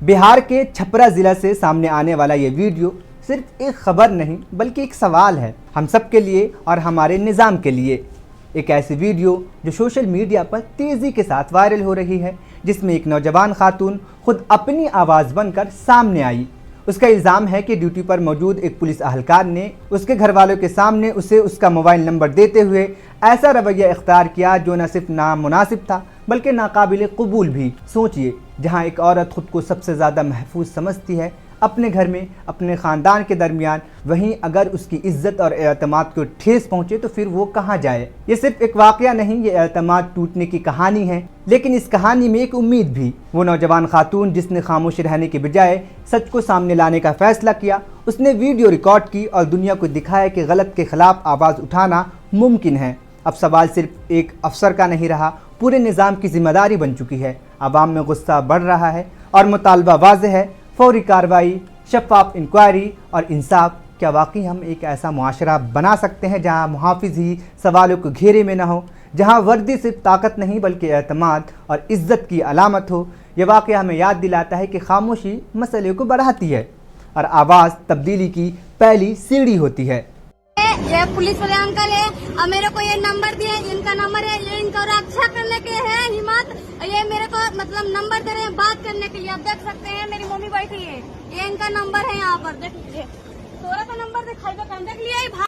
बिहार के छपरा जिला से सामने आने वाला ये वीडियो सिर्फ एक खबर नहीं बल्कि एक सवाल है हम सब के लिए और हमारे निज़ाम के लिए। एक ऐसी वीडियो जो सोशल मीडिया पर तेज़ी के साथ वायरल हो रही है, जिसमें एक नौजवान खातून खुद अपनी आवाज़ बनकर सामने आई। उसका इल्ज़ाम है कि ड्यूटी पर मौजूद एक पुलिस अहलकार ने उसके घर वालों के सामने उसे उसका मोबाइल नंबर देते हुए ऐसा रवैया इख्तियार किया जो न सिर्फ नामुनासिब था बल्कि नाकाबिल कबूल भी। सोचिए, जहां एक औरत खुद को सबसे ज़्यादा महफूज समझती है अपने घर में, अपने ख़ानदान के दरमियान, वहीं अगर उसकी इज़्ज़त और एतमाद को ठेस पहुँचे तो फिर वो कहाँ जाए। ये सिर्फ एक वाक़या नहीं, ये एतमाद टूटने की कहानी है, लेकिन इस कहानी में एक उम्मीद भी। वो नौजवान खातून जिसने खामोश रहने के बजाय सच को सामने लाने का फ़ैसला किया, उसने वीडियो रिकॉर्ड की और दुनिया को दिखाया कि गलत के ख़िलाफ़ आवाज़ उठाना मुमकिन है। अब सवाल सिर्फ एक अफसर का नहीं रहा, पूरे निज़ाम की जिम्मेदारी बन चुकी है। आवाम में गुस्सा बढ़ रहा है और मुतालबा वाज़ेह है, फौरी कार्रवाई, शफ़ाफ़ इंक्वायरी और इंसाफ। क्या वाकई हम एक ऐसा मुआशरा बना सकते हैं जहां मुहाफ़िज़ ही सवालों को घेरे में न हो, जहां वर्दी सिर्फ ताकत नहीं बल्कि एतमाद और इज़्ज़त की अलामत हो। यह वाक़या हमें याद दिलाता है कि खामोशी मसले को बढ़ाती है और आवाज़ तब्दीली की पहली सीढ़ी होती है। ये पुलिस वाले अंकल है और मेरे को ये नंबर दिए, इनका नंबर है, ये इनको रक्षा करने के है हिम्मत। ये मेरे को मतलब नंबर दे रहे हैं बात करने के लिए। आप देख सकते हैं मेरी मम्मी बैठी है, ये इनका नंबर है यहाँ पर, देख लीजिए। तोरा का नंबर दिखाई देख लिया।